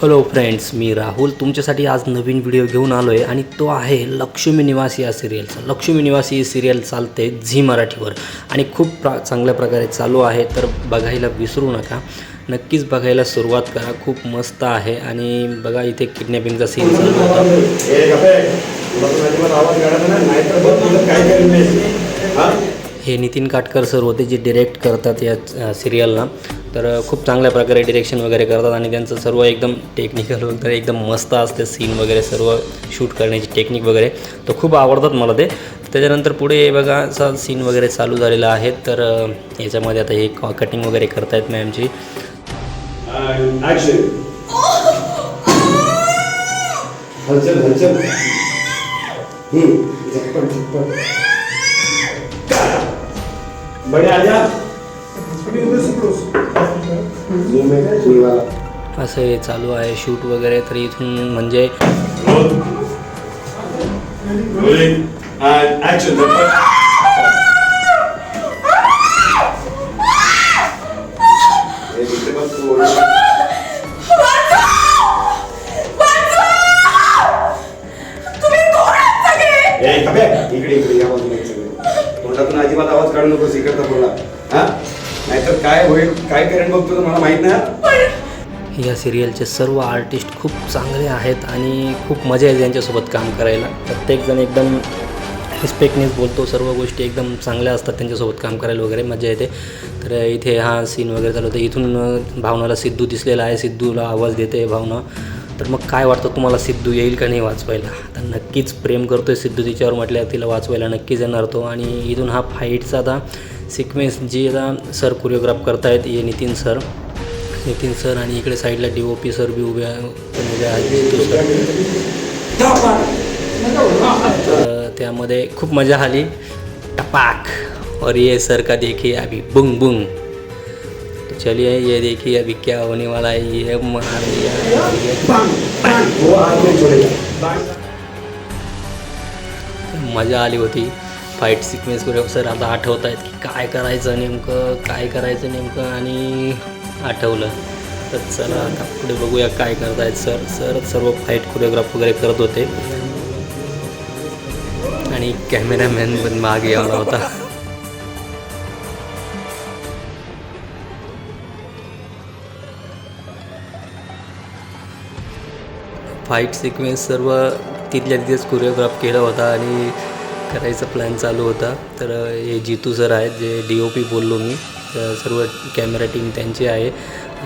Hello friends, मी राहुल तुमच्यासाठी आज नवीन video घेऊन आलो आहे आणि तो आहे लक्ष्मी निवास या सिरियलचा. लक्ष्मी निवास ही सिरियल चालते झी मराठीवर आणि खूप चांगल्या प्रकारे चालू आहे, तर बघायला विसरू नका. नक्कीच बघायला सुरुवात करा, खूप मस्त आहे. आणि बघा इथे किडनॅपिंगचा सीन चालू होता. हे नितीन काटकर सर होते जे डिरेक्ट करतात या सिरियलला. तर खूप चांगल्या प्रकारे डिरेक्शन वगैरे करतात आणि त्यांचं सर्व एकदम टेक्निकल वगैरे एकदम मस्त असते. सीन वगैरे सर्व शूट करण्याची टेक्निक वगैरे तर खूप आवडतात मला ते. त्याच्यानंतर पुढे बघा असा सीन वगैरे चालू झालेला आहे. तर याच्यामध्ये आता हे कटिंग वगैरे करतायत मॅमची. असं हे चालू आहे शूट वगैरे. तर इथून म्हणजे तोंडातून अजिबात आवाज काढू नको, सिकरता बोला. हा, नाहीतर काय होईल, काय करेन बघतो मला माहित नाही. या सिरियलचे सर्व आर्टिस्ट खूप चांगले आहेत आणि खूप मजा येते त्यांच्यासोबत काम करायला. प्रत्येकजण एकदम रिस्पेक्टनेच बोलतो, सर्व गोष्टी एकदम चांगल्या असतात त्यांच्यासोबत काम करायला वगैरे मजा येते. तर इथे हा सीन वगैरे चालू होतं. इथून भावनाला सिद्धू दिसलेला आहे, सिद्धूला आवाज देते भावना. तर मग काय वाटतं तुम्हाला, सिद्धू येईल का नाही वाचवायला? तर नक्कीच प्रेम करतोय सिद्धू तिच्यावर म्हटल्यावर तिला वाचवायला नक्कीच येणार तो. आणि इथून हा फाईटचा आता सिक्वेन्स जी आता सर कोरिओग्राफ करतायत हे नितीन सर आणि इकडे साईडला DOP सर बी उभे आहेत. त्यामध्ये खूप मजा आली. टपाक और ये सर का देखिए अभी बुंग बुंग. तो चलिए ये देखिए अभी क्या होने वाला है. ये मार मजा आली होती फाईट सिक्वेन्स करून. सर आता आठवत आहेत की काय करायचं नेमकं आणि आठवलं. तर चला आता पुढे बघूया काय करतायत सर सर्व फाईट कोरिओग्राफ वगैरे करत होते आणि कॅमेरामॅन पण मागे आला होता. फाईट सिक्वेन्स सर्व तिथल्या तिथेच कोरिओग्राफ केला होता आणि करायचा प्लॅन चालू होता. तर हे जितू सर आहेत जे DOP बोललो मी. तर सर्व कॅमेरा टीम त्यांची आहे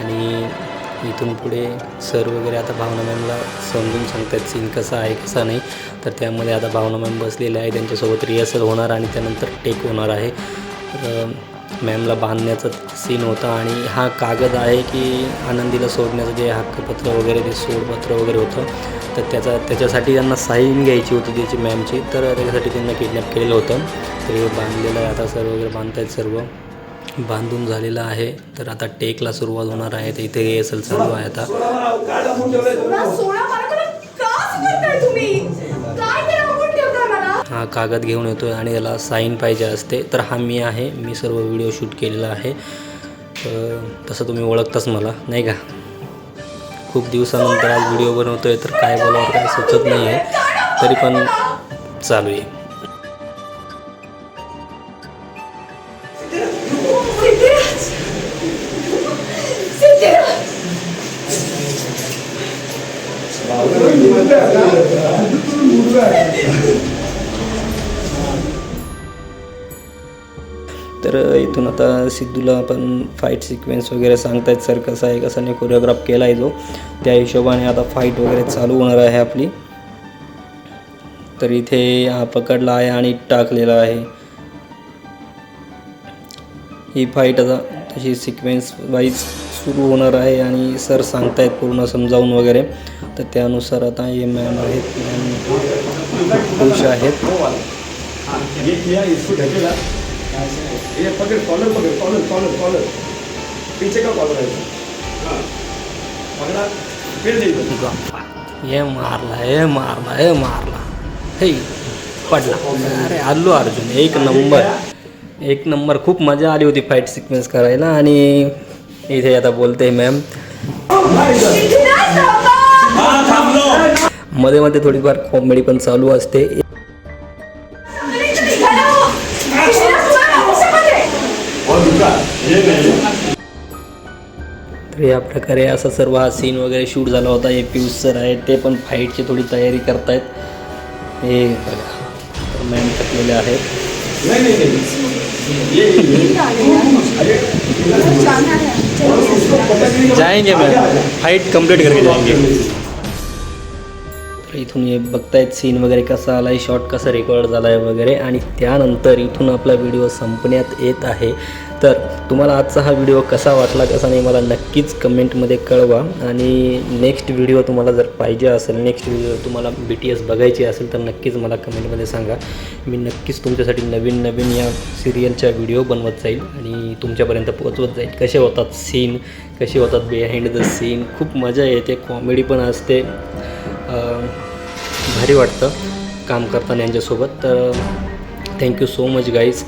आणि इथून पुढे सर वगैरे आता भावना मॅमला समजून सांगतात सीन कसा आहे कसा नाही. तर त्यामध्ये आता भावना मॅम बसलेले आहे, त्यांच्यासोबत रिहर्सल होणार आणि त्यानंतर टेक होणार आहे. तर मॅमला बांधण्याचा सीन होता आणि हा कागद आहे की आनंदीला सोडण्याचं जे हक्कपत्र वगैरे ते सोडपत्र वगैरे होतं. तर त्याच्यासाठी त्यांना साईन घ्यायची होती त्याची मॅमची. तर त्याच्यासाठी त्यांना किडनॅप केलेलं होतं. तर हे बांधलेलं आहे आता, सर वगैरे बांधतायत, सर्व बांधून झालेलं आहे. तर आता टेकला सुरुवात होणार आहे. तर इथे रिहर्सल चालू आहे आता. हा कागद घेऊन येतोय आणि याला साईन पाहिजे असते. तर हा मी आहे, मी सर्व व्हिडिओ शूट केलेला आहे. तसं तुम्ही ओळखताच मला नाही का. खूप दिवसानंतर आज व्हिडिओ बनवतोय तर काय बोलावं काय सुचत नाही आहे, तरी पण चालू आहे. तर इथून आता सिद्धूला पण फाईट सिक्वेन्स वगैरे सांगतायत सर कसा आहे कसा नाही, कोरिओग्राफ केला आहे जो. त्या हिशोबाने आता फाईट वगैरे चालू होणार आहे आपली. तर इथे हा पकडला आहे आणि टाकलेला आहे. ही फाईट आता तशी सिक्वेन्स वाईज सुरू होणार आहे आणि सर सांगतायत पूर्ण समजावून वगैरे. तर त्यानुसार आता हे मॅम आहेत, मॅम खुश आहेत. कॉलर पीछे का कॉलर है. ये मारला हे पडला. अरे अल्लू अर्जुन एक नंबर खूप मजा आली होती फाईट सिक्वेन्स करायला. आणि इथे आता बोलते मॅम मध्ये मध्ये थोडीफार कॉमेडी पण चालू असते. तर या प्रकारे असा सर्व हा सीन वगैरे शूट झाला होता. हे पियुष सर आहेत, ते पण फाईटची थोडी तयारी करतायत. हे बघा मॅम थकलेले आहेत. जाएंगे मॅम, फाईट कंप्लीट करके जाएंगे. तर इथून हे बघतायत सीन वगैरे कसा आला आहे, शॉट कसा रेकॉर्ड झाला आहे वगैरे. आणि त्यानंतर इथून आपला व्हिडिओ संपण्यात येत आहे. तर तुम्हाला आजचा हा व्हिडिओ कसा वाटला कसा नाही मला नक्कीच कमेंटमध्ये कळवा. आणि नेक्स्ट व्हिडिओ तुम्हाला जर पाहिजे असेल, नेक्स्ट व्हिडिओ तुम्हाला BTS बघायची असेल तर नक्कीच मला कमेंटमध्ये सांगा. मी नक्कीच तुमच्यासाठी नवीन नवीन या सिरियलच्या व्हिडिओ बनवत जाईल आणि तुमच्यापर्यंत पोहोचवत जाईल. कसे होतात सीन, कसे होतात बिहाइंड द सीन, खूप मजा येते, कॉमेडी पण असते, भारी वाटतं काम करताना यांच्यासोबत. तर थँक्यू सो मच गाईज.